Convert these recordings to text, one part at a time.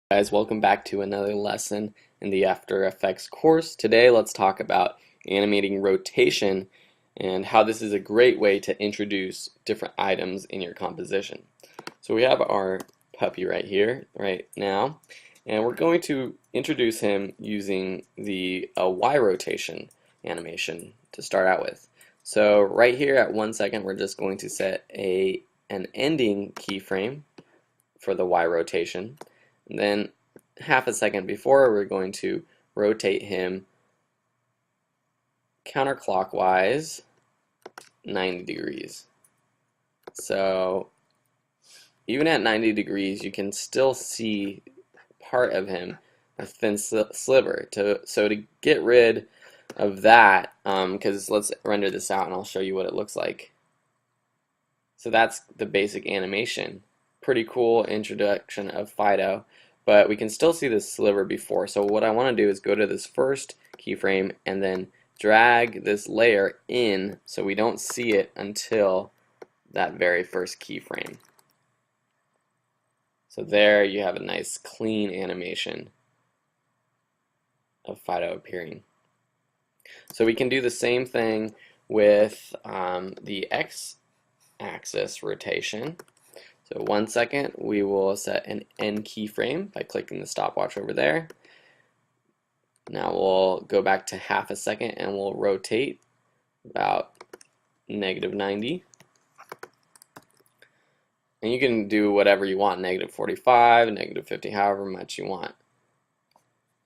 Guys, welcome back to another lesson in the After Effects course. Today let's talk about animating rotation and how this is a great way to introduce different items in your composition. So we have our puppy right here, right now, and we're going to introduce him using the Y rotation animation to start out with. So right here at 1 second we're just going to set an ending keyframe for the Y rotation. And then half a second before, we're going to rotate him counterclockwise 90 degrees. So even at 90 degrees, you can still see part of him, a thin sliver. So to get rid of that, because let's render this out and I'll show you what it looks like. So that's the basic animation. Pretty cool introduction of Fido, but we can still see the sliver before. So what I want to do is go to this first keyframe and then drag this layer in so we don't see it until that very first keyframe. So there you have a nice clean animation of Fido appearing. So we can do the same thing with the X-axis rotation. So 1 second, we will set an end keyframe by clicking the stopwatch over there. Now we'll go back to half a second and we'll rotate about -90. And you can do whatever you want, -45, -50, however much you want.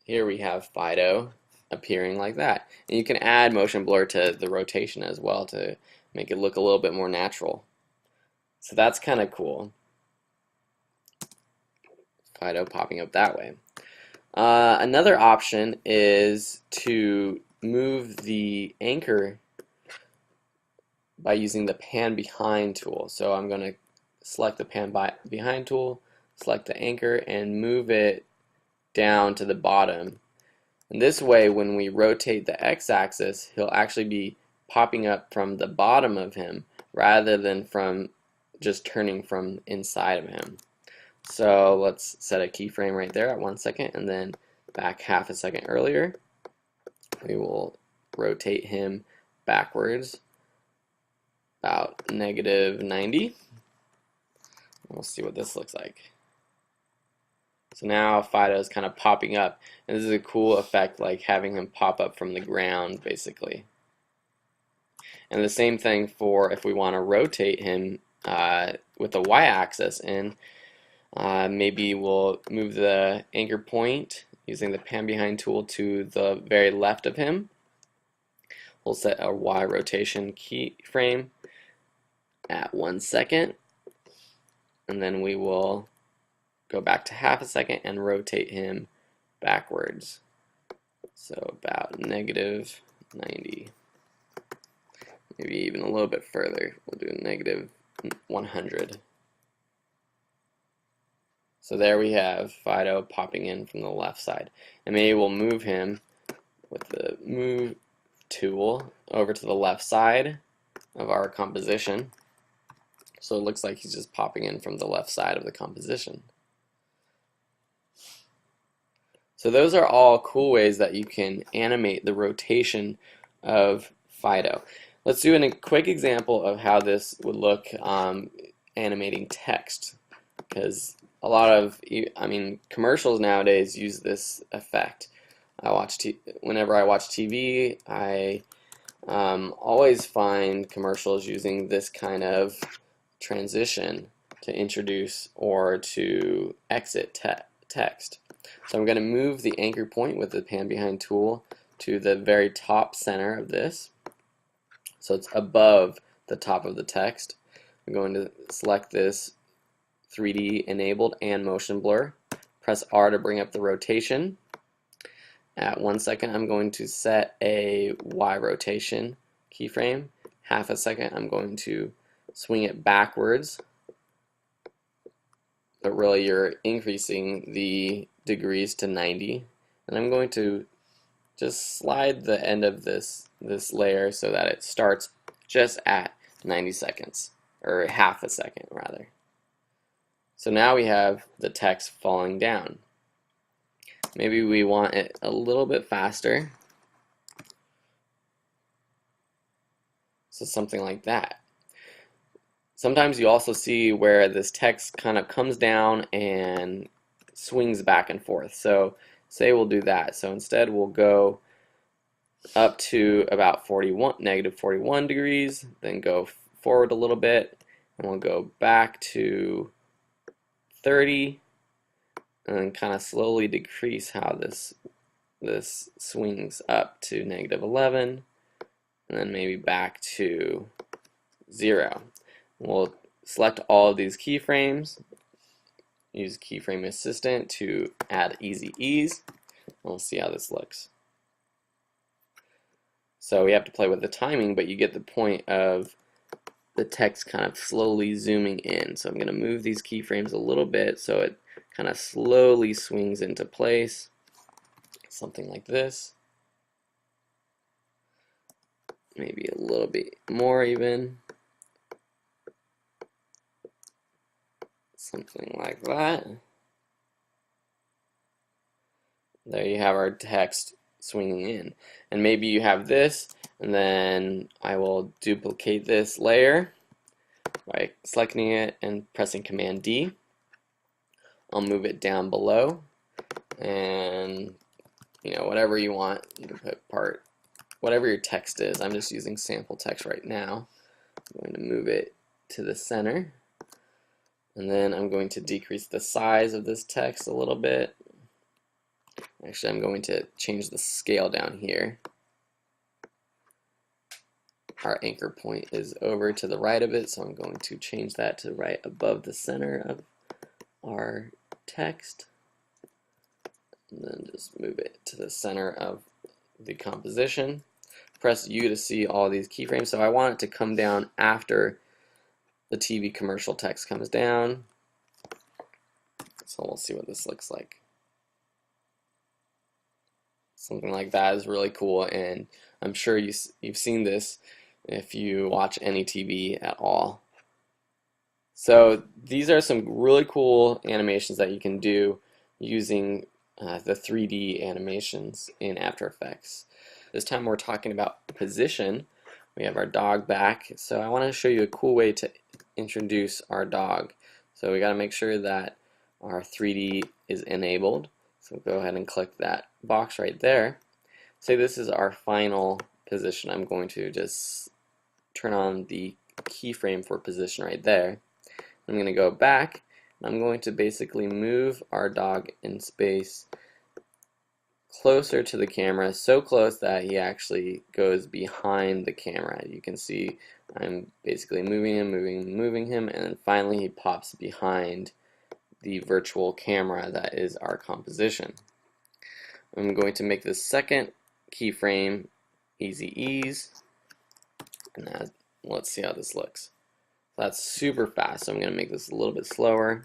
Here we have Fido appearing like that. And you can add motion blur to the rotation as well to make it look a little bit more natural. So that's kind of cool. Fido popping up that way. Another option is to move the anchor by using the pan behind tool. So I'm going to select the pan behind tool, select the anchor, and move it down to the bottom. And this way, when we rotate the x-axis, he'll actually be popping up from the bottom of him rather than from just turning from inside of him. So let's set a keyframe right there at 1 second, and then back half a second earlier, we will rotate him backwards about -90. We'll see what this looks like. So now Fido is kind of popping up, and this is a cool effect, like having him pop up from the ground, basically. And the same thing for if we want to rotate him with the y-axis, and maybe we'll move the anchor point using the pan behind tool to the very left of him. We'll set a Y rotation keyframe at 1 second, and then we will go back to half a second and rotate him backwards. So about -90. Maybe even a little bit further. We'll do -100. So there we have Fido popping in from the left side. And maybe we'll move him with the move tool over to the left side of our composition. So it looks like he's just popping in from the left side of the composition. So those are all cool ways that you can animate the rotation of Fido. Let's do a quick example of how this would look animating text, because a lot of, commercials nowadays use this effect. Whenever I watch TV, I always find commercials using this kind of transition to introduce or to exit text. So I'm going to move the anchor point with the pan behind tool to the very top center of this, so it's above the top of the text. I'm going to select this 3D enabled and motion blur. Press R to bring up the rotation. At 1 second, I'm going to set a Y rotation keyframe. Half a second, I'm going to swing it backwards. But really, you're increasing the degrees to 90. And I'm going to just slide the end of this layer so that it starts just at 90 seconds, or half a second rather. So now we have the text falling down. Maybe we want it a little bit faster. So something like that. Sometimes you also see where this text kind of comes down and swings back and forth. So say we'll do that. So instead we'll go up to about negative 41 degrees, then go forward a little bit, and we'll go back to 30, and then kind of slowly decrease how this swings up to negative 11, and then maybe back to 0. We'll select all of these keyframes, use Keyframe Assistant to add easy ease, and we'll see how this looks. So we have to play with the timing, but you get the point of the text kind of slowly zooming in. So I'm going to move these keyframes a little bit so it kind of slowly swings into place, something like this. Maybe a little bit more even. Something like that. There you have our text swinging in. And maybe you have this, and then I will duplicate this layer by selecting it and pressing Command D. I'll move it down below, and whatever you want, you can put whatever your text is. I'm just using sample text right now. I'm going to move it to the center, and then I'm going to decrease the size of this text a little bit. Actually, I'm going to change the scale down here. Our anchor point is over to the right of it, so I'm going to change that to right above the center of our text, and then just move it to the center of the composition. Press U to see all these keyframes. So I want it to come down after the TV commercial text comes down. So we'll see what this looks like. Something like that is really cool, and I'm sure you've seen this if you watch any TV at all. So these are some really cool animations that you can do using the 3D animations in After Effects. This time we're talking about position. We have our dog back, so I want to show you a cool way to introduce our dog. So we got to make sure that our 3D is enabled. So go ahead and click that box right there. Say this is our final position. I'm going to just turn on the keyframe for position right there. I'm going to go back, and I'm going to basically move our dog in space closer to the camera, so close that he actually goes behind the camera. You can see I'm basically moving him, moving him, and then finally he pops behind the virtual camera that is our composition. I'm going to make the second keyframe easy ease, and let's see how this looks. That's super fast, so I'm going to make this a little bit slower.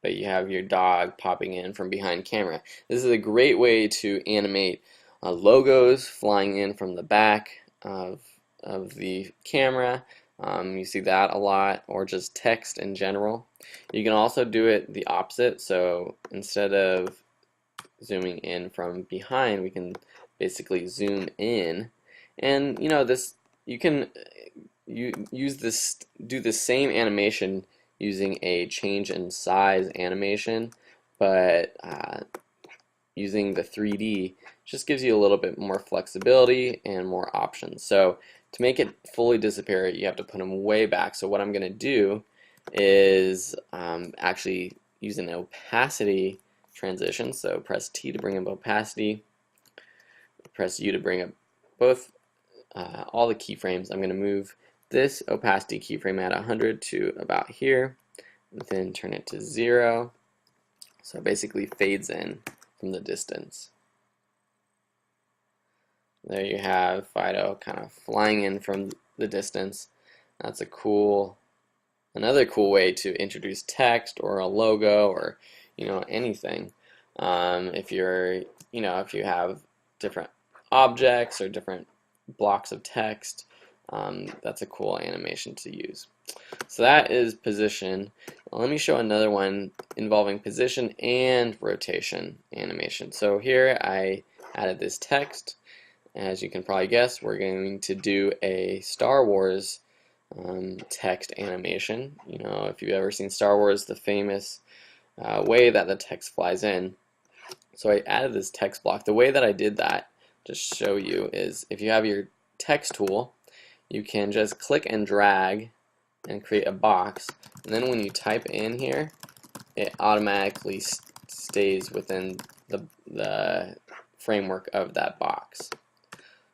But you have your dog popping in from behind camera. This is a great way to animate logos flying in from the back of the camera. You see that a lot, or just text in general. You can also do it the opposite, so instead of zooming in from behind, we can basically zoom in. And you can do the same animation using a change in size animation, but using the 3D just gives you a little bit more flexibility and more options. So to make it fully disappear, you have to put them way back. So what I'm going to do is actually use an opacity transition. So press T to bring up opacity, press U to bring up both all the keyframes. I'm going to move this opacity keyframe at 100 to about here, and then turn it to 0. So it basically fades in from the distance. There you have Fido kind of flying in from the distance. That's another cool way to introduce text or a logo or anything. If you have different objects or different blocks of text, that's a cool animation to use. So that is position. Let me show another one involving position and rotation animation. So here I added this text. As you can probably guess, we're going to do a Star Wars text animation. You know, if you've ever seen Star Wars, the famous way that the text flies in. So I added this text block. The way that I did that, just show you, is if you have your text tool, you can just click and drag and create a box, and then when you type in here, it automatically stays within the framework of that box.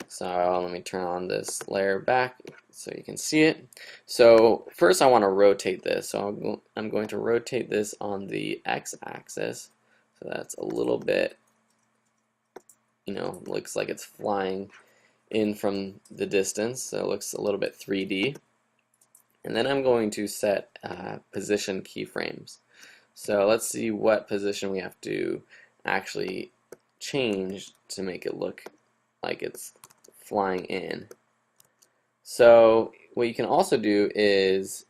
So let me turn on this layer back so you can see it. So first I want to rotate this. So I'm going to rotate this on the x-axis. So that's a little bit, you know, looks like it's flying in from the distance. So it looks a little bit 3D. And then I'm going to set position keyframes. So let's see what position we have to actually change to make it look like it's flying in. So what you can also do is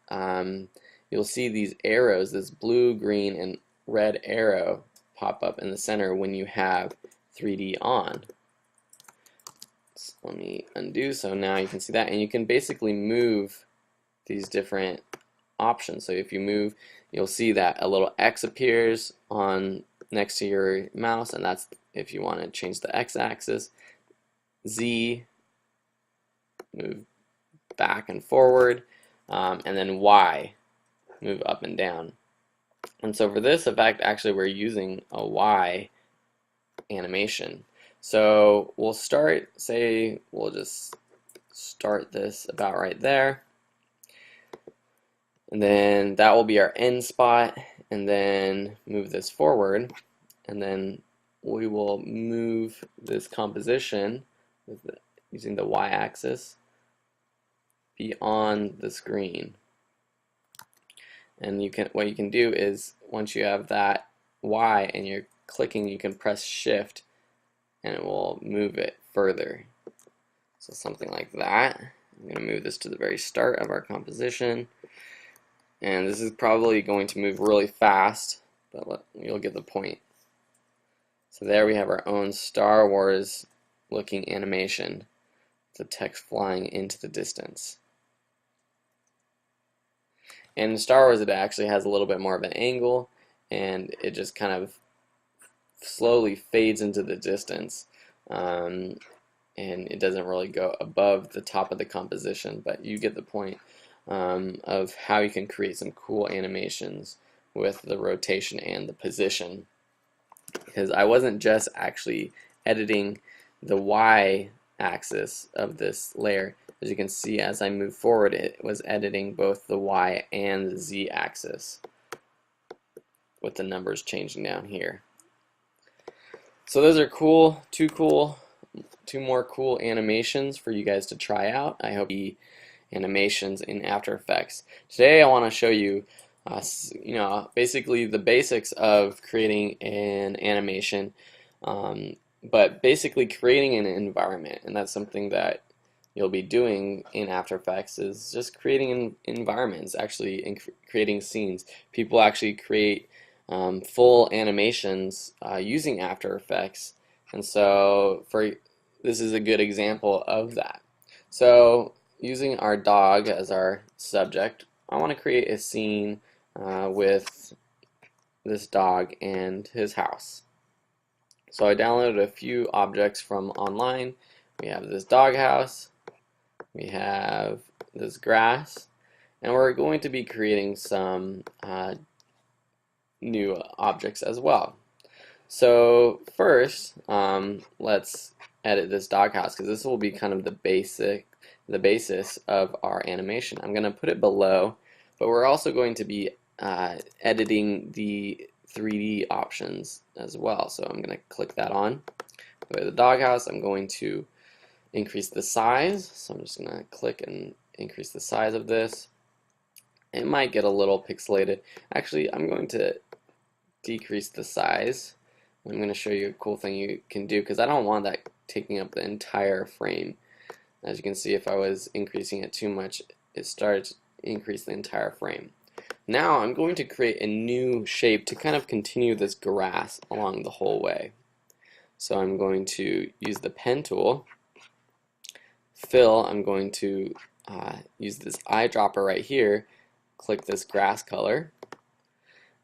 you'll see these arrows, this blue, green, and red arrow pop up in the center when you have 3D on. So let me undo, so now you can see that, and you can basically move these different options. So if you move, you'll see that a little X appears on next to your mouse, and that's if you want to change the x-axis. Z, move back and forward, and then Y, move up and down. And so for this effect, actually we're using a Y animation. So we'll start, say we'll just start this about right there. And then that will be our end spot, and then move this forward, and then we will move this composition using the y-axis beyond the screen. And what you can do is once you have that Y and you're clicking, you can press shift and it will move it further. So something like that. I'm going to move this to the very start of our composition. And this is probably going to move really fast, but you'll get the point. So there we have our own Star Wars looking animation. The text flying into the distance. And in Star Wars it actually has a little bit more of an angle, and it just kind of slowly fades into the distance. And it doesn't really go above the top of the composition, but you get the point. Of how you can create some cool animations with the rotation and the position. Because I wasn't just actually editing the Y axis of this layer. As you can see, as I move forward, it was editing both the Y and the Z axis with the numbers changing down here. So those are cool, two more cool animations for you guys to try out. I hope you animations in After Effects. Today I want to show you basically the basics of creating an animation, but basically creating an environment, and that's something that you'll be doing in After Effects, is just creating environments, actually creating scenes. People actually create full animations using After Effects, and so this is a good example of that. So using our dog as our subject, I want to create a scene with this dog and his house. So I downloaded a few objects from online. We have this dog house, we have this grass, and we're going to be creating some new objects as well. So first, let's edit this doghouse, because this will be kind of the basis of our animation. I'm going to put it below, but we're also going to be editing the 3D options as well. So I'm going to click that on. Go to the doghouse. I'm going to increase the size. So I'm just going to click and increase the size of this. It might get a little pixelated. Actually, I'm going to decrease the size. I'm going to show you a cool thing you can do, because I don't want that taking up the entire frame. As you can see, if I was increasing it too much, it started increase the entire frame. Now I'm going to create a new shape to kind of continue this grass along the whole way. So I'm going to use the pen tool. Fill, I'm going to use this eyedropper right here, click this grass color,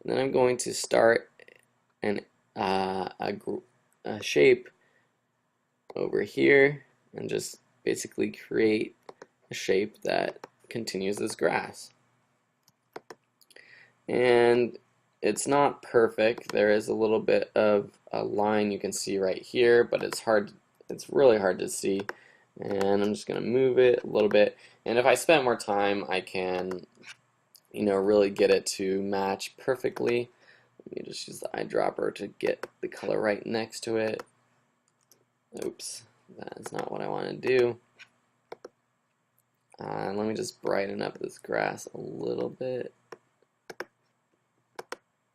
and then I'm going to start a shape over here and just basically create a shape that continues this grass. And it's not perfect. There is a little bit of a line you can see right here, but it's really hard to see. And I'm just going to move it a little bit. And if I spend more time, I can, really get it to match perfectly. Let me just use the eyedropper to get the color right next to it. Oops, that is not what I want to do. Let me just brighten up this grass a little bit.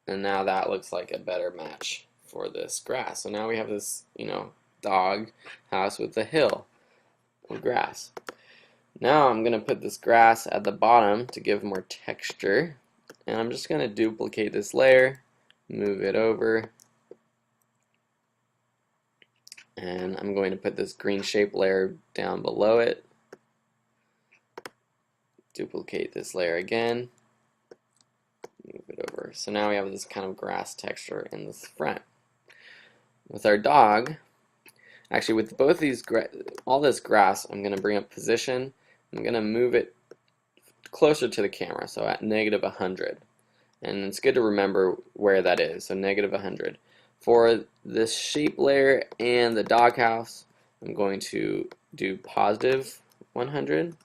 And now that looks like a better match for this grass. So now we have this, dog house with a hill of grass. Now I'm going to put this grass at the bottom to give more texture. And I'm just going to duplicate this layer, move it over, and I'm going to put this green shape layer down below it. Duplicate this layer again, move it over. So now we have this kind of grass texture in this front. With our dog, actually with both these, all this grass, I'm going to bring up position. I'm going to move it closer to the camera, so at -100. And it's good to remember where that is, so -100. For this shape layer and the doghouse, I'm going to do +100.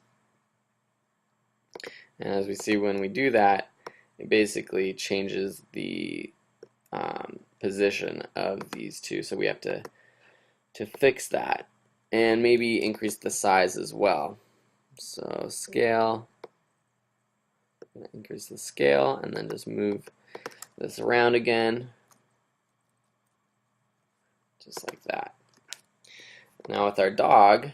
And as we see when we do that, it basically changes the position of these two. So we have to fix that and maybe increase the size as well. So scale, increase the scale, and then just move this around again, just like that. Now with our dog,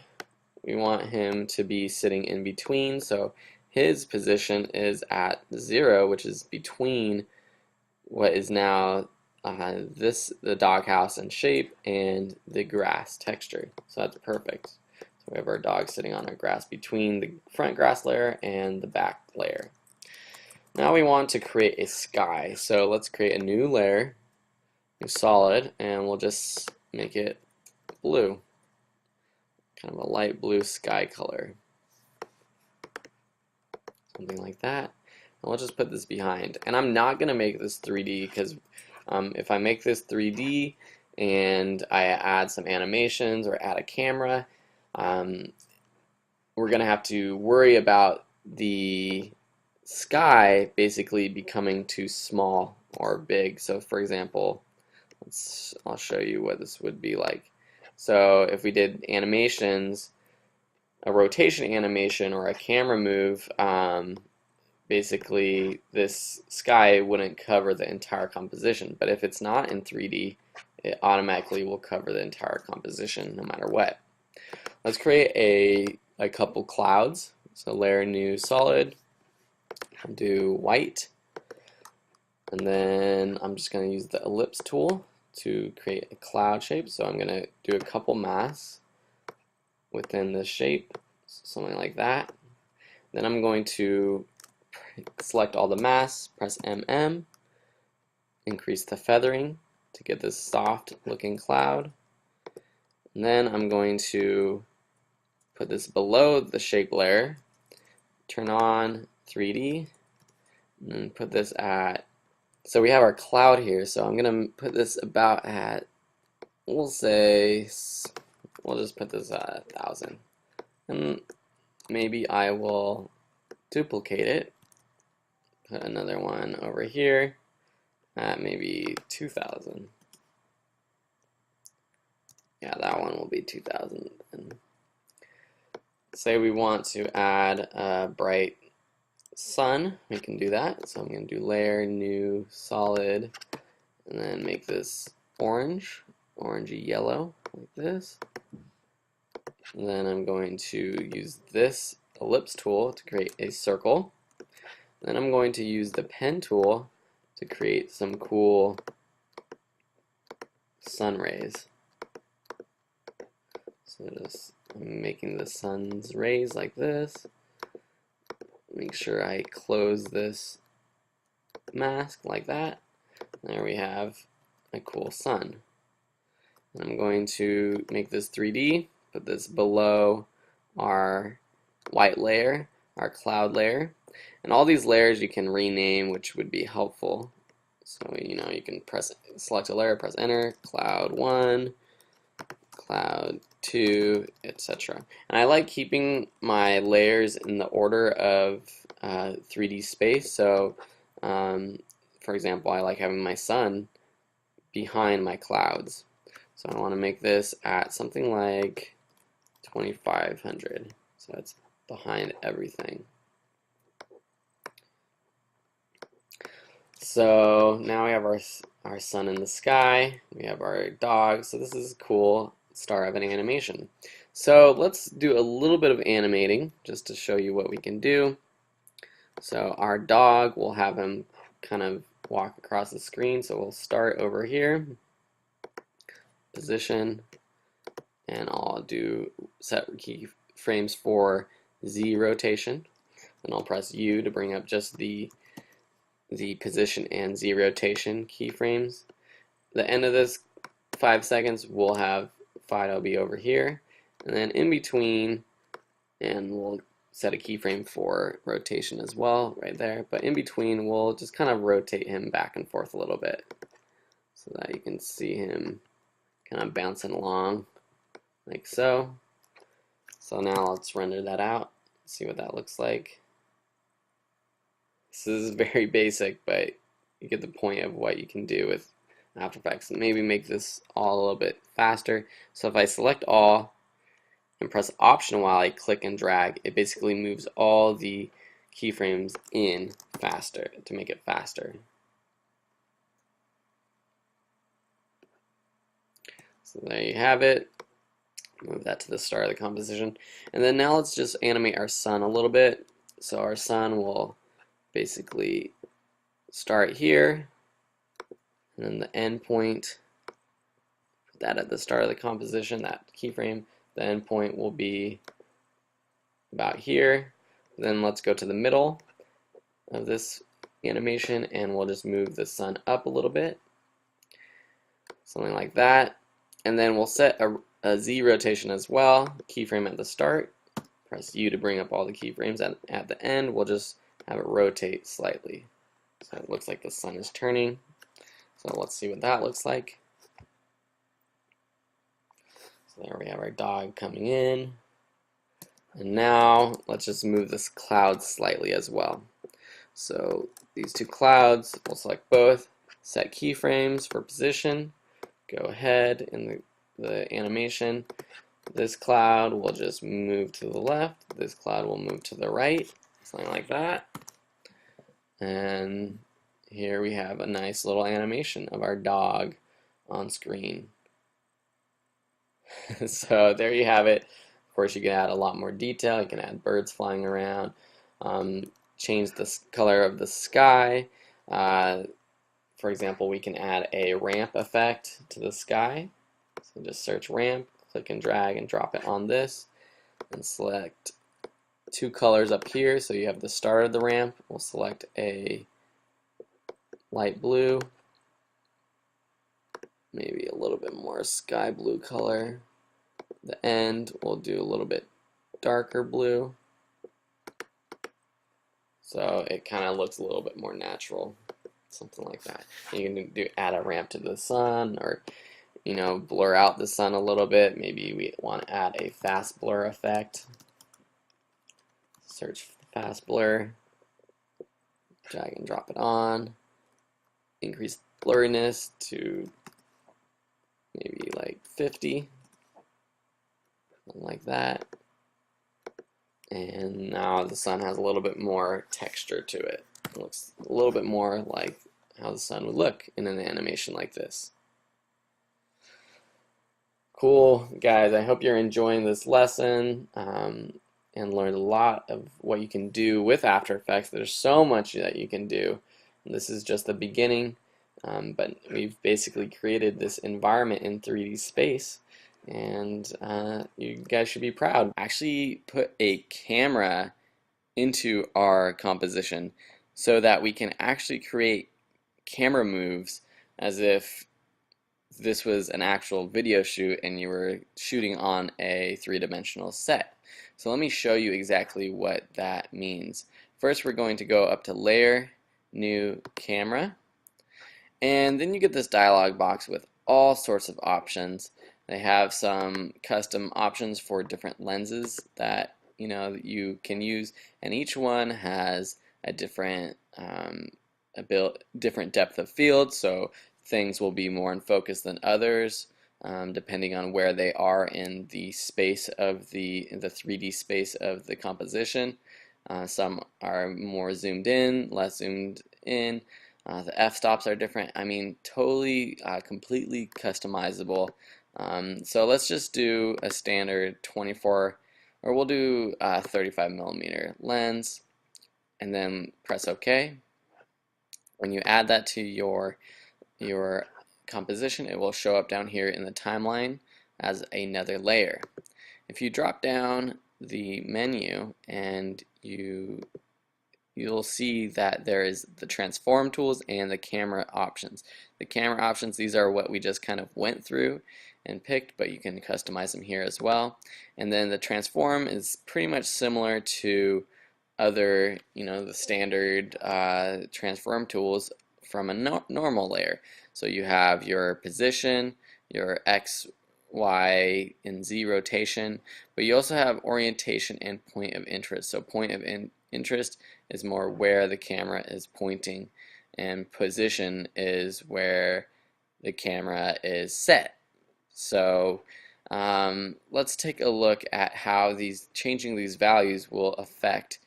we want him to be sitting in between, so his position is at 0, which is between what is now the doghouse and shape and the grass texture. So that's perfect. So we have our dog sitting on our grass between the front grass layer and the back layer. Now we want to create a sky. So let's create a new layer, new solid, and we'll just make it blue. Kind of a light blue sky color. Something like that. And we'll just put this behind. And I'm not going to make this 3D because if I make this 3D and I add some animations or add a camera, we're going to have to worry about the sky basically becoming too small or big. So for example, I'll show you what this would be like. So if we did animations, a rotation animation or a camera move, basically this sky wouldn't cover the entire composition. But if it's not in 3D, it automatically will cover the entire composition no matter what. Let's create a couple clouds. So layer new solid, do white, and then I'm just going to use the ellipse tool to create a cloud shape. So I'm going to do a couple masks within this shape, something like that. Then I'm going to select all the masks, press MM, increase the feathering to get this soft looking cloud. And then I'm going to put this below the shape layer, turn on 3D, and put this at, so we have our cloud here, so I'm going to put this about at, we'll just put this at 1,000. And maybe I will duplicate it, put another one over here at maybe 2,000. Yeah, that one will be 2,000. And say we want to add a bright sun, we can do that. So I'm going to do layer, new, solid, and then make this orange, orangey yellow, like this. And then I'm going to use this ellipse tool to create a circle. Then I'm going to use the pen tool to create some cool sun rays. So I'm making the sun's rays like this. Make sure I close this mask like that. There we have a cool sun. And I'm going to make this 3D, put this below our white layer, our cloud layer. And all these layers you can rename, which would be helpful. So, you can select a layer, press enter, cloud 1, cloud 2, etc. And I like keeping my layers in the order of 3D space. So, for example, I like having my sun behind my clouds. So I want to make this at something like 2500. So it's behind everything. So now we have our sun in the sky. We have our dog. So this is cool star of an animation. So let's do a little bit of animating just to show you what we can do. So our dog, we'll have him kind of walk across the screen. So we'll start over here, position, and I'll set keyframes for Z rotation. Then I'll press U to bring up just the position and Z rotation keyframes. The end of this 5 seconds, we'll have Fido be over here, and then in between, and we'll set a keyframe for rotation as well, right there. But in between, we'll just kind of rotate him back and forth a little bit, so that you can see him kind of bouncing along, like so. So now let's render that out, see what that looks like. This is very basic, but you get the point of what you can do with After Effects. Maybe make this all a little bit faster. So if I select all and press Option while I click and drag, it basically moves all the keyframes in faster to make it faster. So there you have it. Move that to the start of the composition. And then now let's just animate our sun a little bit. So our sun will basically start here, and then the end point, put that at the start of the composition, that keyframe. The end point will be about here. Then let's go to the middle of this animation, and we'll just move the sun up a little bit, something like that. And then we'll set a Z rotation as well, keyframe at the start. Press U to bring up all the keyframes, and at the end we'll just have it rotate slightly. So it looks like the sun is turning. So let's see what that looks like. So there we have our dog coming in. And now let's just move this cloud slightly as well. So these two clouds, we'll select both, set keyframes for position, go ahead in the animation. This cloud will just move to the left, this cloud will move to the right, something like that. And here we have a nice little animation of our dog on screen. So there you have it. Of course, you can add a lot more detail. You can add birds flying around, change the color of the sky. For example, we can add a ramp effect to the sky. So just search ramp, click and drag and drop it on this, and select two colors up here. So you have the start of the ramp. We'll select a light blue, maybe a little bit more sky blue color. The end we'll do a little bit darker blue, so it kind of looks a little bit more natural, something like that. And you can add a ramp to the sun, or blur out the sun a little bit. Maybe we want to add a fast blur effect. Search fast blur, drag and drop it on, increase blurriness to maybe like 50, something like that. And now the sun has a little bit more texture to it. It looks a little bit more like how the sun would look in an animation like this. Cool, guys. I hope you're enjoying this lesson. and learned a lot of what you can do with After Effects. There's so much that you can do. This is just the beginning, but we've basically created this environment in 3D space, and you guys should be proud. Actually put a camera into our composition so that we can actually create camera moves as if this was an actual video shoot and you were shooting on a three-dimensional set. So let me show you exactly what that means. First, we're going to go up to Layer, New Camera, and then you get this dialog box with all sorts of options. They have some custom options for different lenses that you can use, and each one has a different different depth of field, so things will be more in focus than others, depending on where they are in the space of the 3D space of the composition. Some are more zoomed in, less zoomed in. The f-stops are different. I mean, totally, completely customizable. So let's just do a standard 24, or we'll do a 35mm lens, and then press OK. When you add that to your composition, it will show up down here in the timeline as another layer. If you drop down the menu and you'll see that there is the transform tools and the camera options. The camera options, these are what we just kind of went through and picked, but you can customize them here as well. And then the transform is pretty much similar to other, the standard transform tools from a normal layer. So you have your position, your X, Y, and Z rotation, but you also have orientation and point of interest. So point of interest is more where the camera is pointing, and position is where the camera is set. So let's take a look at how changing these values will affect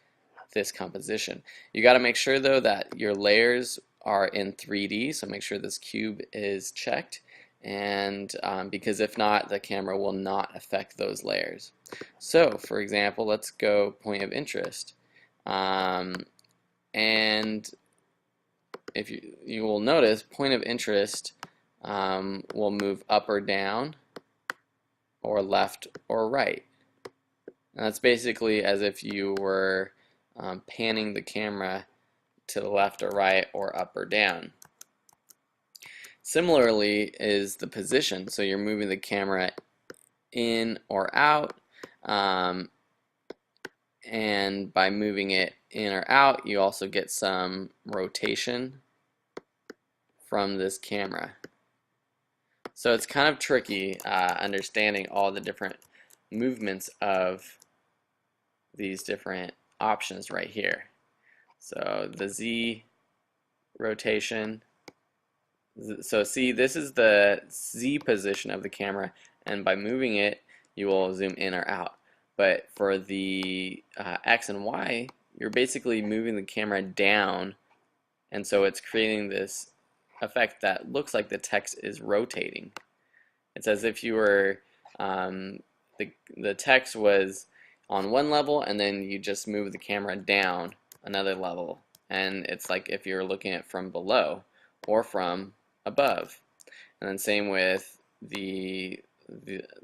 this composition. You got to make sure though that your layers are in 3D, so make sure this cube is checked, and because if not, the camera will not affect those layers. So for example, let's go point of interest, and if you will notice, point of interest will move up or down, or left or right. And that's basically as if you were panning the camera to the left or right, or up or down. Similarly is the position, so you're moving the camera in or out, and by moving it in or out, you also get some rotation from this camera. So it's kind of tricky understanding all the different movements of these different options right here. So the Z rotation, so see, this is the Z position of the camera, and by moving it you will zoom in or out. But for the X and Y, you're basically moving the camera down, and so it's creating this effect that looks like the text is rotating. It's as if you were the text was on one level, and then you just move the camera down another level, and it's like if you're looking at it from below or from above. And then same with the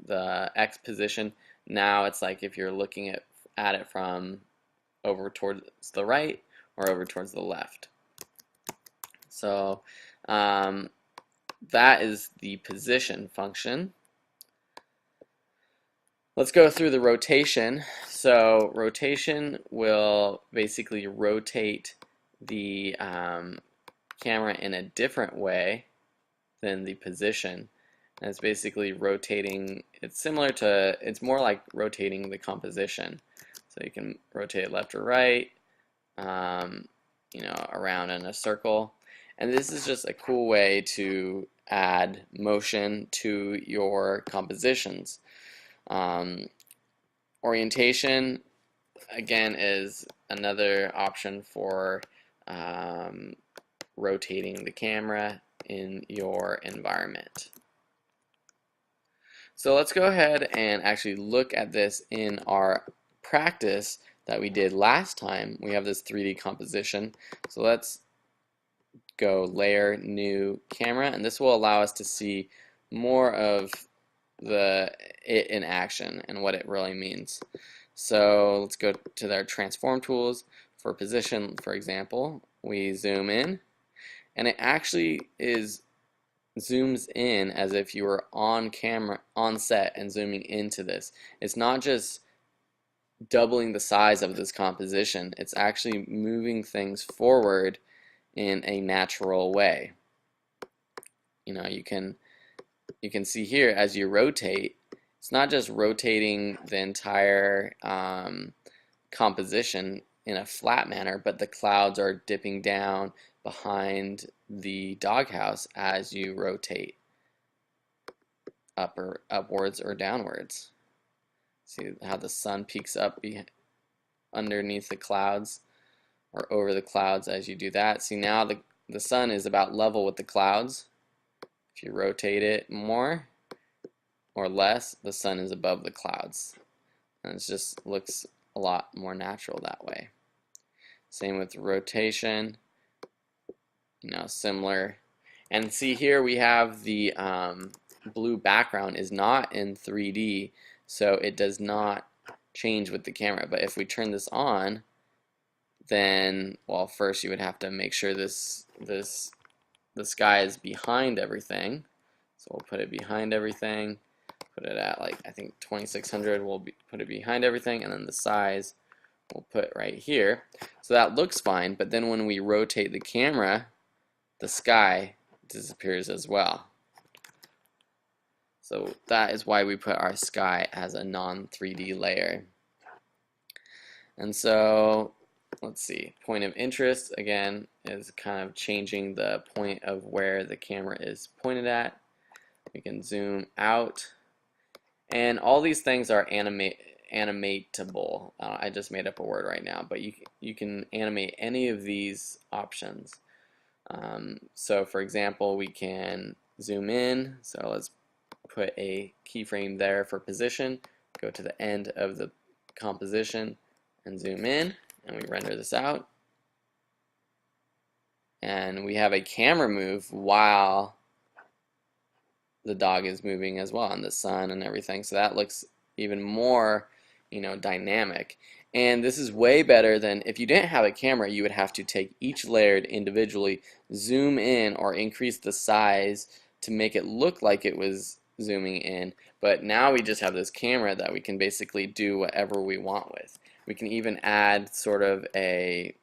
X position. Now it's like if you're looking at it from over towards the right or over towards the left. So that is the position function. Let's go through the rotation. So rotation will basically rotate the camera in a different way than the position. And it's basically rotating, it's more like rotating the composition. So you can rotate it left or right, around in a circle. And this is just a cool way to add motion to your compositions. Orientation, again, is another option for rotating the camera in your environment. So let's go ahead and actually look at this in our practice that we did last time, we have this 3D composition. So let's go layer, new camera, and this will allow us to see more of it in action and what it really means. So let's go to their transform tools. For position, for example, we zoom in, and it actually zooms in as if you were on camera, on set, and zooming into this. It's not just doubling the size of this composition, it's actually moving things forward in a natural way. You can see here as you rotate, it's not just rotating the entire composition in a flat manner, but the clouds are dipping down behind the doghouse as you rotate upwards or downwards. See how the sun peeks up underneath the clouds or over the clouds as you do that. See, now the sun is about level with the clouds. If you rotate it more or less, the sun is above the clouds. And it just looks a lot more natural that way. Same with rotation, similar. And see here we have the blue background is not in 3D, so it does not change with the camera. But if we turn this on, then, well, first you would have to make sure the sky is behind everything. So we'll put it behind everything, put it at like, I think 2600, we'll put it behind everything, and then the size we'll put right here. So that looks fine, but then when we rotate the camera, the sky disappears as well. So that is why we put our sky as a non-3D layer. And so let's see, point of interest again is kind of changing the point of where the camera is pointed at. We can zoom out, and all these things are animatable. I just made up a word right now, but you can animate any of these options. So for example, we can zoom in, so let's put a keyframe there for position, go to the end of the composition and zoom in, and we render this out, and we have a camera move while the dog is moving as well, and the sun and everything, so that looks even more dynamic. And this is way better than if you didn't have a camera. You would have to take each layer individually, zoom in or increase the size to make it look like it was zooming in. But now we just have this camera that we can basically do whatever we want with. We can even add sort of a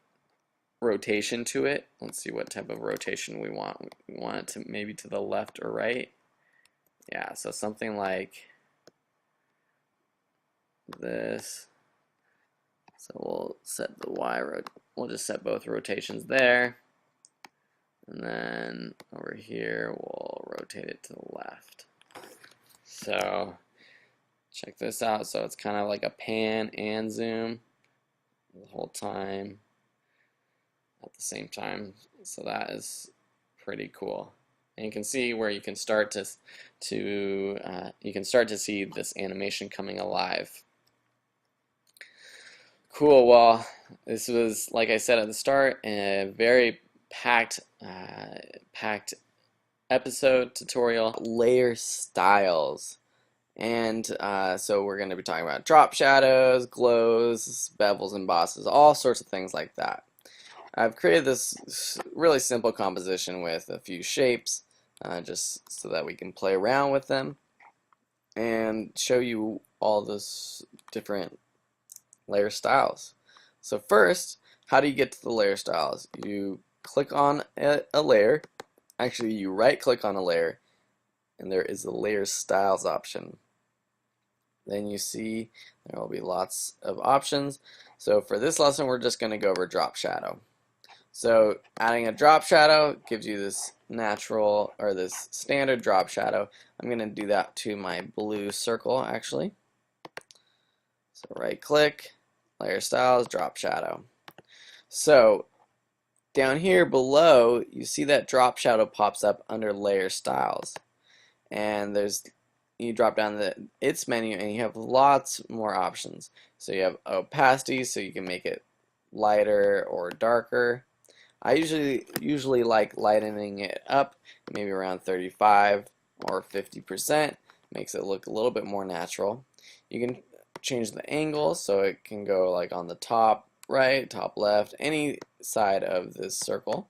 rotation to it. Let's see what type of rotation we want. We want it to maybe to the left or right. Yeah, so something like this. So we'll set the Y, we'll just set both rotations there. And then over here, we'll rotate it to the left. So check this out. So it's kind of like a pan and zoom the whole time at the same time. So that is pretty cool. And you can see where you can start to see this animation coming alive. Cool. Well, this was, like I said at the start, a very packed episode tutorial. Layer styles, and so we're going to be talking about drop shadows, glows, bevels, embosses, all sorts of things like that. I've created this really simple composition with a few shapes, just so that we can play around with them and show you all those different layer styles. So first, how do you get to the layer styles? You click on a layer. Actually, you right click on a layer, and there is the layer styles option. Then you see there will be lots of options. So for this lesson, we're just going to go over drop shadow. So adding a drop shadow gives you this natural, or this standard drop shadow. I'm going to do that to my blue circle actually. So right click, layer styles, drop shadow. So down here below, you see that drop shadow pops up under layer styles, and you drop down its menu and you have lots more options. So you have opacity, so you can make it lighter or darker. I usually like lightening it up, maybe around 35 or 50%. Makes it look a little bit more natural. You can change the angle so it can go like on the top right, top left, any side of this circle.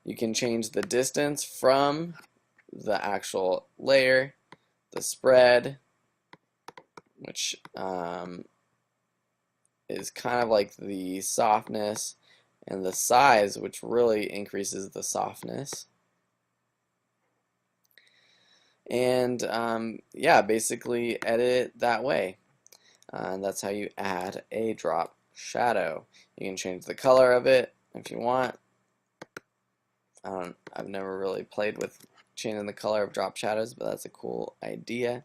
You can change the distance from the actual layer, the spread, which is kind of like the softness, and the size, which really increases the softness. And yeah, basically edit it that way. And that's how you add a drop shadow. You can change the color of it if you want. I've never really played with changing the color of drop shadows, but that's a cool idea.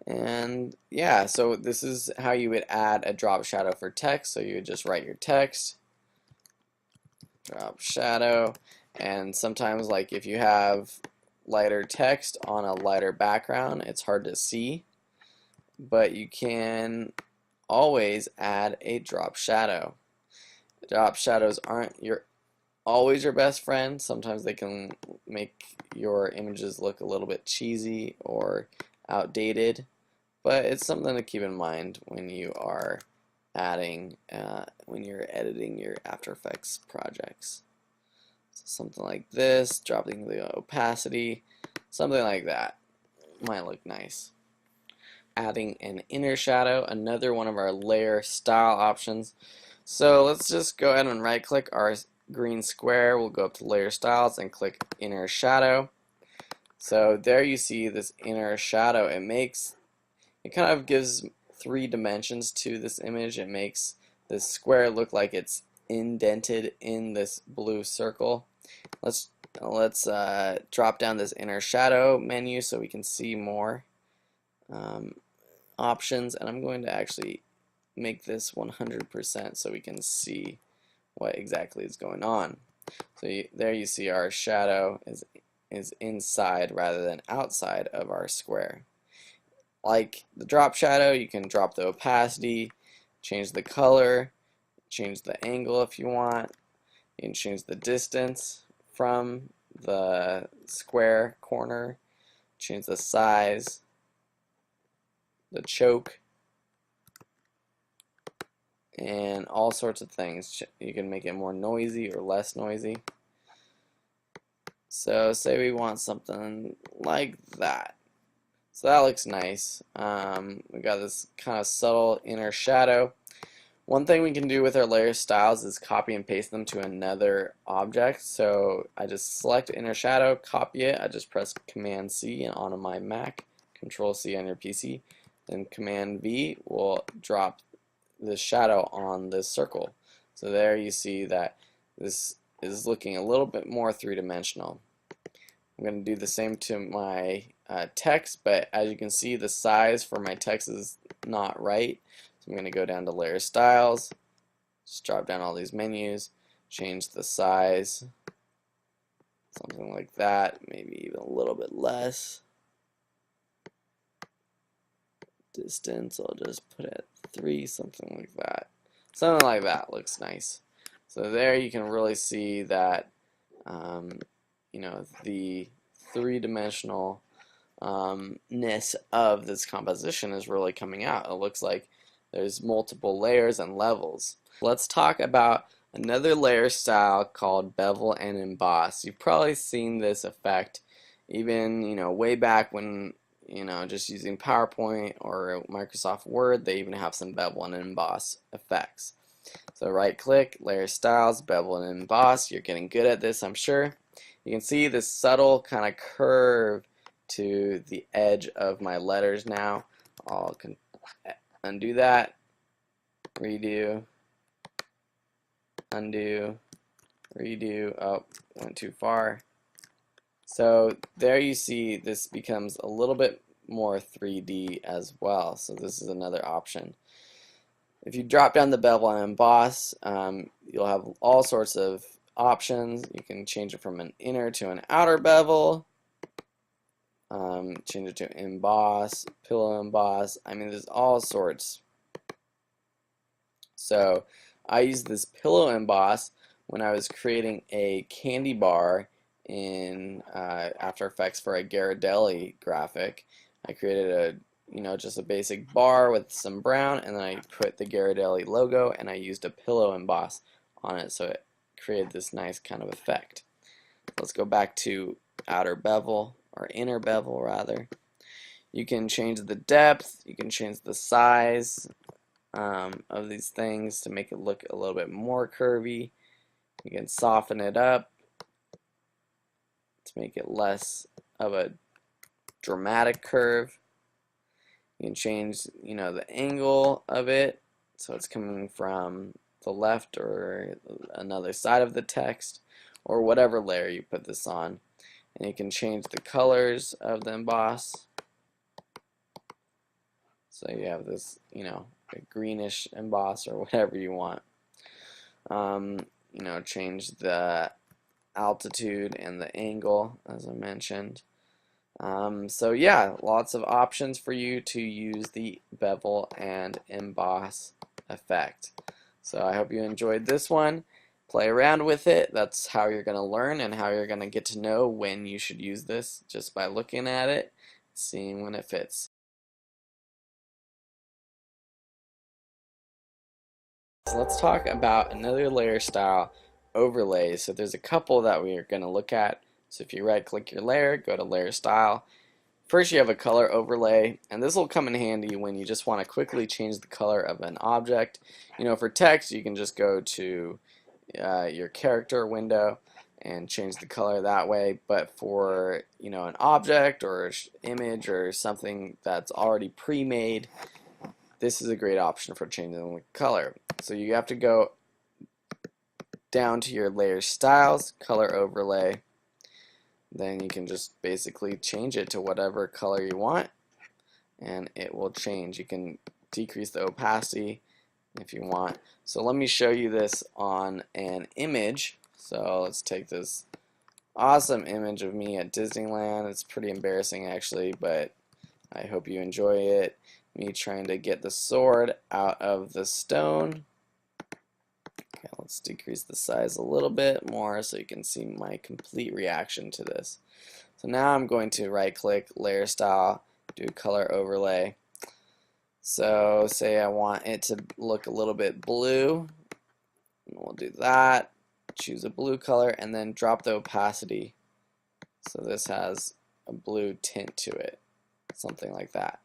And yeah, so this is how you would add a drop shadow for text. So you would just write your text, drop shadow, and sometimes like if you have lighter text on a lighter background, it's hard to see, but you can always add a drop shadow. Drop shadows aren't always your best friend. Sometimes they can make your images look a little bit cheesy or outdated, but it's something to keep in mind when you are when you're editing your After Effects projects. So something like this, dropping the opacity, something like that might look nice. Adding an inner shadow, another one of our layer style options. So let's just go ahead and right click our green square. We'll go up to layer styles and click inner shadow. So there you see this inner shadow. It kind of gives 3 dimensions to this image. It makes this square look like it's indented in this blue circle. Let's drop down this inner shadow menu so we can see more options, and I'm going to actually make this 100% so we can see what exactly is going on. So there you see our shadow is inside rather than outside of our square. Like the drop shadow, you can drop the opacity, change the color, change the angle if you want. You can change the distance from the square corner, change the size, the choke, and all sorts of things. You can make it more noisy or less noisy. So say we want something like that. So that looks nice. We got this kind of subtle inner shadow. One thing we can do with our layer styles is copy and paste them to another object. So I just select inner shadow, copy it. I just press Command C on my Mac, Control C on your PC. Then Command V will drop the shadow on this circle. So there you see that this is looking a little bit more three-dimensional. I'm going to do the same to my text, but as you can see, the size for my text is not right. So I'm going to go down to Layer Styles, just drop down all these menus, change the size, something like that, maybe even a little bit less. Distance, I'll just put it at 3, something like that. Something like that looks nice. So there you can really see that you know, the three-dimensional ness of this composition is really coming out. It looks like there's multiple layers and levels. Let's talk about another layer style called Bevel and Emboss. You've probably seen this effect even, you know, way back when, you know, just using PowerPoint or Microsoft Word. They even have some bevel and emboss effects. So right click, layer styles, bevel and emboss. You're getting good at this, I'm sure. You can see this subtle kind of curve to the edge of my letters now. I'll undo that, redo, undo, redo. Oh, went too far. So there you see this becomes a little bit more 3D as well. So this is another option. If you drop down the bevel and emboss, you'll have all sorts of options. You can change it from an inner to an outer bevel. change it to emboss, pillow emboss. I mean, there's all sorts. So I used this pillow emboss when I was creating a candy bar in After Effects for a Ghirardelli graphic. I created just a basic bar with some brown, and then I put the Ghirardelli logo, and I used a pillow emboss on it, so it created this nice kind of effect. Let's go back to outer bevel, or inner bevel rather. You can change the depth, you can change the size of these things to make it look a little bit more curvy. You can soften it up to make it less of a dramatic curve. You can change, the angle of it so it's coming from the left or another side of the text, or whatever layer you put this on. And you can change the colors of the emboss. So you have this, a greenish emboss or whatever you want. Change the altitude and the angle, as I mentioned. So yeah, lots of options for you to use the bevel and emboss effect. So I hope you enjoyed this one. Play around with it. That's how you're going to learn and how you're going to get to know when you should use this, just by looking at it, seeing when it fits. So let's talk about another layer style, overlays. So there's a couple that we are going to look at. So if you right click your layer, go to layer style. First you have a color overlay, and this will come in handy when you just want to quickly change the color of an object. For text you can just go to your character window and change the color that way, but for an object or image or something that's already pre-made, this is a great option for changing the color. So you have to go down to your layer styles, color overlay, then you can just basically change it to whatever color you want and it will change. You can decrease the opacity if you want. So let me show you this on an image. So let's take this awesome image of me at Disneyland. It's pretty embarrassing actually, but I hope you enjoy it. Me trying to get the sword out of the stone. Okay, let's decrease the size a little bit more so you can see my complete reaction to this. So now I'm going to right click, layer style, do color overlay. So say I want it to look a little bit blue, and we'll do that. Choose a blue color and then drop the opacity so this has a blue tint to it, something like that.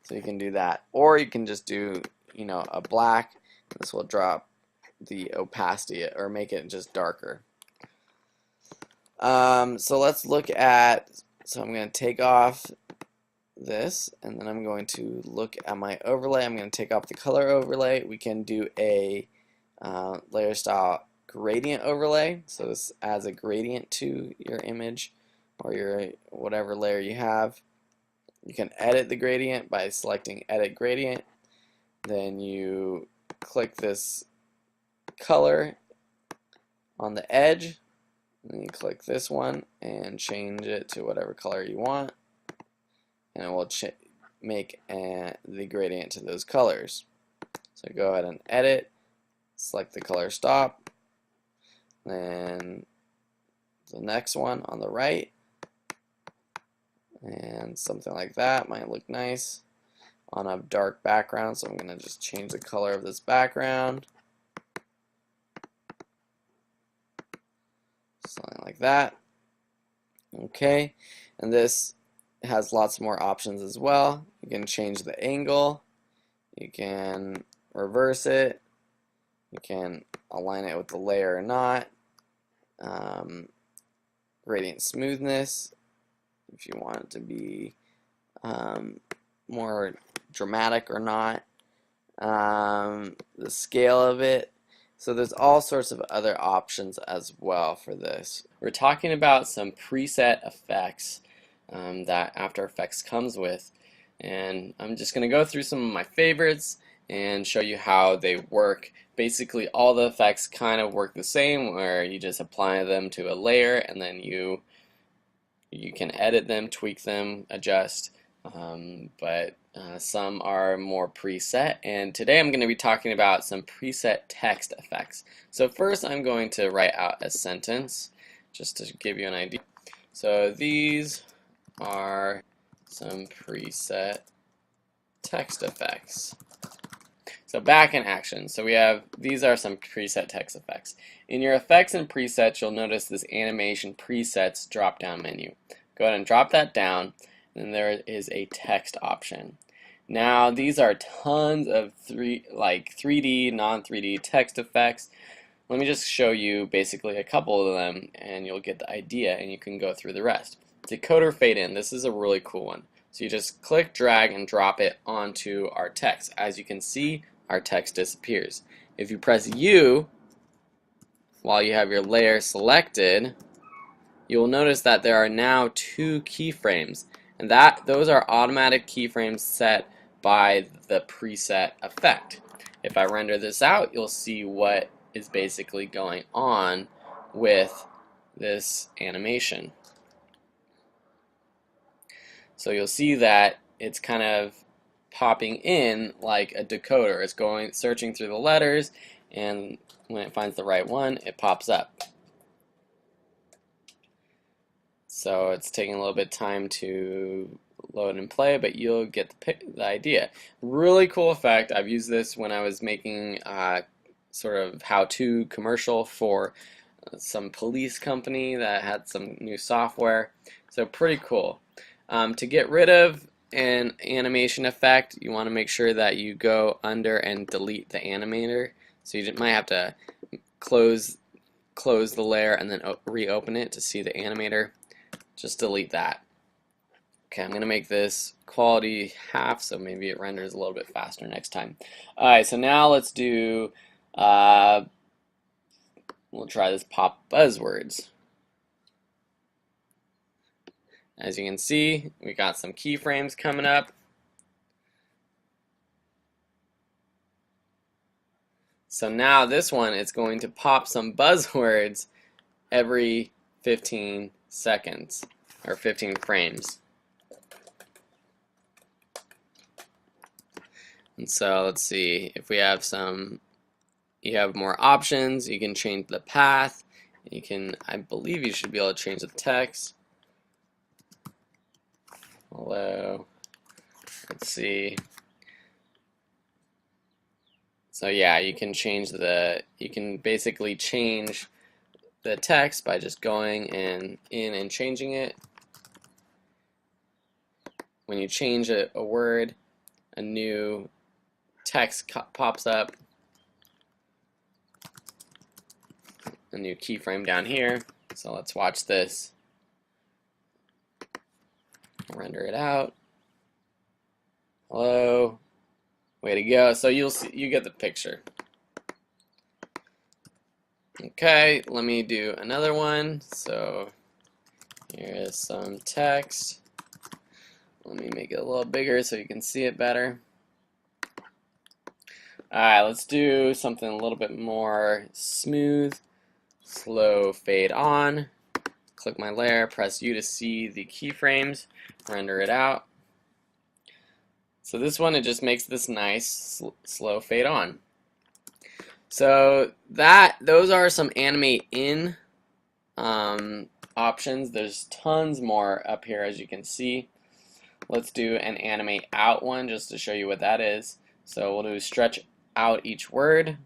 So you can do that, or you can just do a black. This will drop the opacity or make it just darker. So let's look at, so I'm going to take off this and then I'm going to look at my overlay. I'm going to take off the color overlay. We can do a layer style gradient overlay, so this adds a gradient to your image or your whatever layer you have. You can edit the gradient by selecting edit gradient, then you click this color on the edge, and then you click this one and change it to whatever color you want, and it will make the gradient to those colors. So go ahead and edit, select the color stop, then the next one on the right, and something like that might look nice on a dark background. So I'm going to just change the color of this background, something like that. Okay, and this has lots more options as well. You can change the angle, you can reverse it, you can align it with the layer or not, gradient smoothness if you want it to be more dramatic or not, the scale of it. So there's all sorts of other options as well for this. We're talking about some preset effects that After Effects comes with, and I'm just going to go through some of my favorites and show you how they work. Basically all the effects kind of work the same, where you just apply them to a layer and then you You can edit them, tweak them, adjust, but some are more preset. And today I'm going to be talking about some preset text effects. So first I'm going to write out a sentence just to give you an idea. So these are some preset text effects. So back in action. So these are some preset text effects. In your effects and presets, you'll notice this animation presets drop down menu. Go ahead and drop that down, and there is a text option. Now these are tons of 3D, non-3D text effects. Let me just show you basically a couple of them, and you'll get the idea, and you can go through the rest. Decoder fade in. This is a really cool one. So you just click, drag, and drop it onto our text. As you can see, our text disappears. If you press U while you have your layer selected, you will notice that there are now 2 keyframes, and those are automatic keyframes set by the preset effect. If I render this out, you'll see what is basically going on with this animation. So you'll see that it's kind of popping in like a decoder. It's searching through the letters, and when it finds the right one, it pops up. So it's taking a little bit of time to load and play, but you'll get the idea. Really cool effect. I've used this when I was making sort of how-to commercial for some police company that had some new software. So pretty cool. To get rid of an animation effect, you want to make sure that you go under and delete the animator. So you might have to close the layer and then reopen it to see the animator. Just delete that. Okay, I'm going to make this quality half, so maybe it renders a little bit faster next time. Alright, so now let's do, we'll try this pop buzzwords. As you can see, we got some keyframes coming up. So now this one is going to pop some buzzwords every 15 seconds, or 15 frames. And so let's see, if we have you have more options. You can change the path. I believe you should be able to change the text. Hello. Let's see. So yeah, you can basically change the text by just going in and changing it. When you change a word, a new text pops up, a new keyframe down here. So let's watch this. Render it out. Hello. Way to go. So you get the picture. Okay, let me do another one. So here is some text. Let me make it a little bigger so you can see it better. Alright, let's do something a little bit more smooth. Slow fade on. Click my layer, press U to see the keyframes, render it out. So this one, it just makes this nice slow fade on. So those are some animate in options. There's tons more up here, as you can see. Let's do an animate out one just to show you what that is. So we'll do stretch out each word.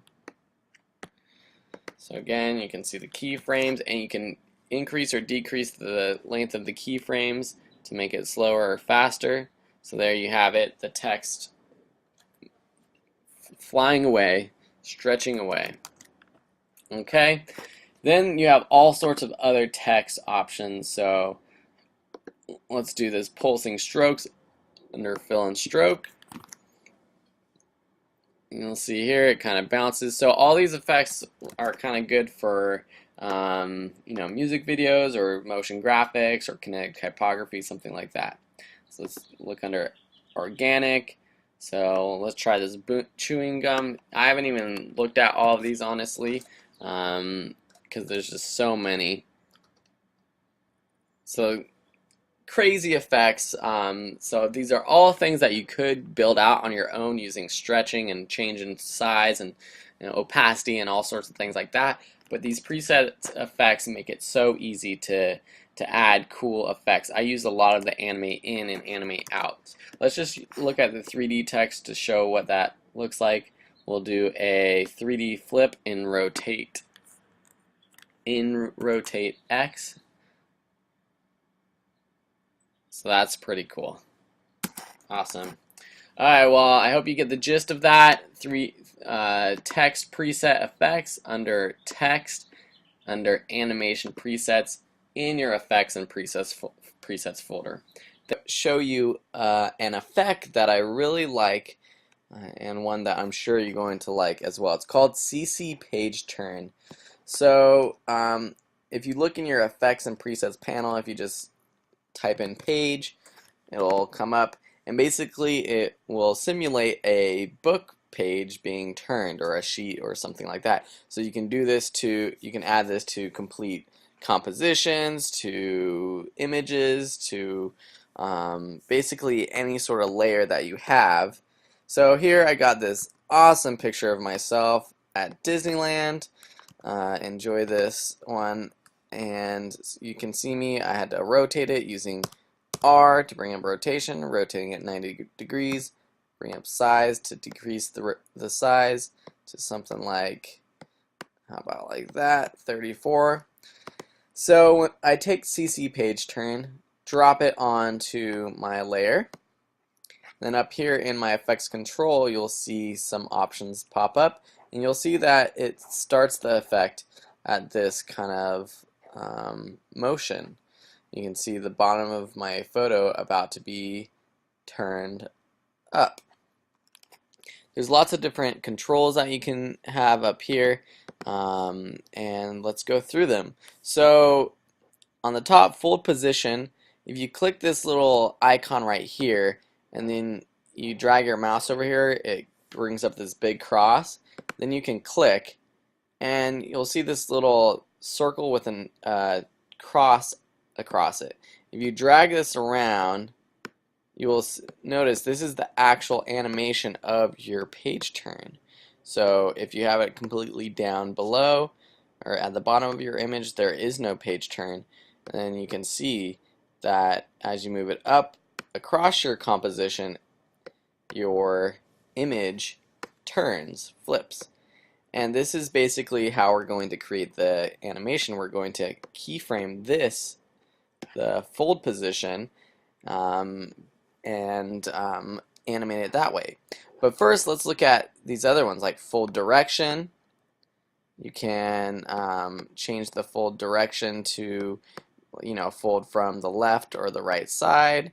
So again, you can see the keyframes, and you can increase or decrease the length of the keyframes to make it slower or faster. So there you have it, the text flying away, stretching away. Okay, then you have all sorts of other text options. So let's do this pulsing strokes under fill and stroke. You'll see here it kind of bounces. So all these effects are kind of good for music videos or motion graphics or kinetic typography, something like that. So let's look under organic. So let's try this chewing gum. I haven't even looked at all of these, honestly, because there's just so many. So crazy effects. So these are all things that you could build out on your own using stretching and change in size and opacity and all sorts of things like that. But these preset effects make it so easy to add cool effects. I use a lot of the animate in and animate out. Let's just look at the 3D text to show what that looks like. We'll do a 3D flip in rotate X. So that's pretty cool. Awesome. Alright, well, I hope you get the gist of that. Text preset effects under text, under animation presets in your effects and presets folder. Show you an effect that I really like and one that I'm sure you're going to like as well. It's called CC Page Turn. So if you look in your effects and presets panel, if you just type in page, it'll come up, and basically it will simulate a book page being turned or a sheet or something like that. So you can do this you can add this to complete compositions, to images, to basically any sort of layer that you have. So here I got this awesome picture of myself at Disneyland. Enjoy this one, and you can see me. I had to rotate it using R to bring up rotation, rotating it 90 degrees, bring up size to decrease the size to something like, how about like that, 34. So I take CC Page Turn, drop it onto my layer. Then up here in my effects control, you'll see some options pop up, and you'll see that it starts the effect at this kind of motion. You can see the bottom of my photo about to be turned up. There's lots of different controls that you can have up here, and let's go through them. So on the top fold position, if you click this little icon right here and then you drag your mouse over here, it brings up this big cross. Then you can click and you'll see this little circle with a cross across it. If you drag this around, you will notice this is the actual animation of your page turn. So if you have it completely down below or at the bottom of your image, there is no page turn. And then you can see that as you move it up across your composition, your image turns, flips. And this is basically how we're going to create the animation. We're going to keyframe this, the fold position, and animate it that way. But first, let's look at these other ones like fold direction. You can change the fold direction to, fold from the left or the right side,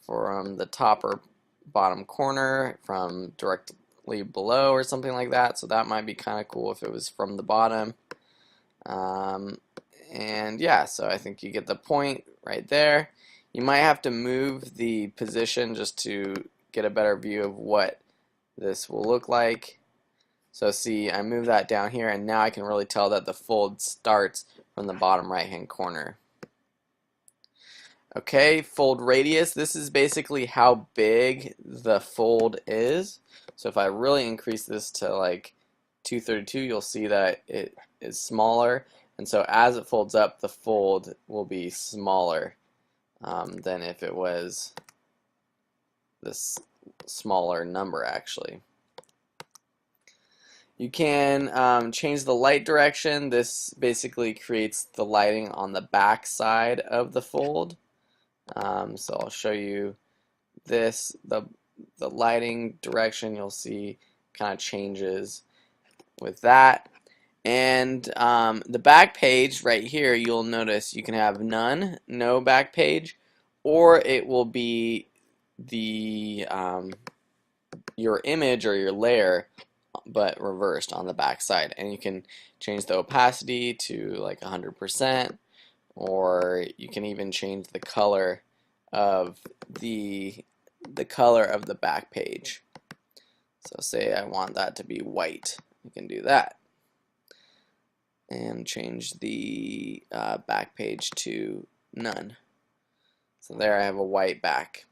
from the top or bottom corner, from directly below or something like that. So that might be kind of cool if it was from the bottom. And yeah, so I think you get the point right there. You might have to move the position just to get a better view of what this will look like. So see, I move that down here, and now I can really tell that the fold starts from the bottom right hand corner. Okay, fold radius. This is basically how big the fold is. So if I really increase this to like 232, you'll see that it is smaller. And so as it folds up, the fold will be smaller than if it was this smaller number actually. You can change the light direction. This basically creates the lighting on the back side of the fold. So I'll show you this. The lighting direction you'll see kind of changes with that. And the back page right here, you'll notice you can have none, no back page, or it will be the your image or your layer but reversed on the back side. And you can change the opacity to like 100%, or you can even change the color of the back page. So say I want that to be white, you can do that and change the back page to none. So there I have a white back.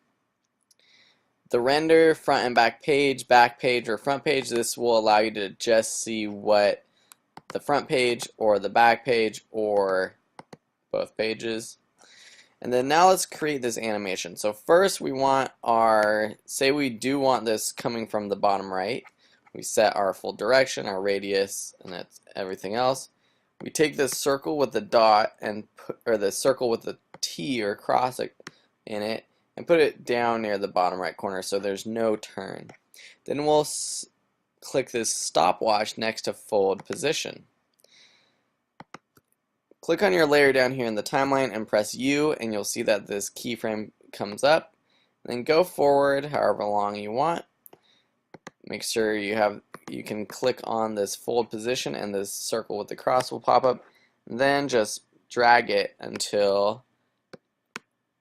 The render front and back page, or front page, this will allow you to just see what the front page or the back page or both pages. And then now let's create this animation. So first we want say we do want this coming from the bottom right. We set our full direction, our radius, and that's everything else. We take this circle with the dot or the circle with the T or cross in it and put it down near the bottom right corner so there's no turn. Then we'll click this stopwatch next to fold position. Click on your layer down here in the timeline and press U, and you'll see that this keyframe comes up. Then go forward however long you want. Make sure you can click on this fold position and this circle with the cross will pop up. And then just drag it until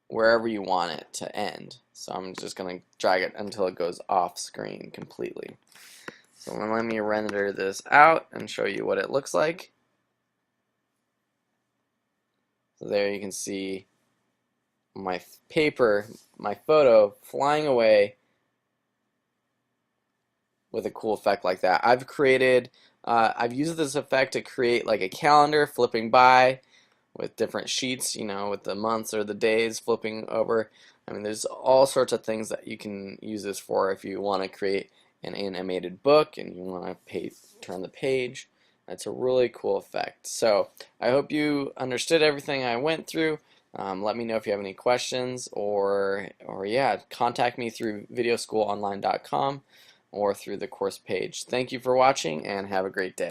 wherever you want it to end. So I'm just going to drag it until it goes off screen completely. So let me render this out and show you what it looks like. So there you can see my paper, my photo flying away with a cool effect like that. I've used this effect to create like a calendar flipping by with different sheets, with the months or the days flipping over. I mean, there's all sorts of things that you can use this for if you want to create an animated book and you want to turn the page. That's a really cool effect. So I hope you understood everything I went through. Let me know if you have any questions, or yeah, contact me through videoschoolonline.com or through the course page. Thank you for watching and have a great day.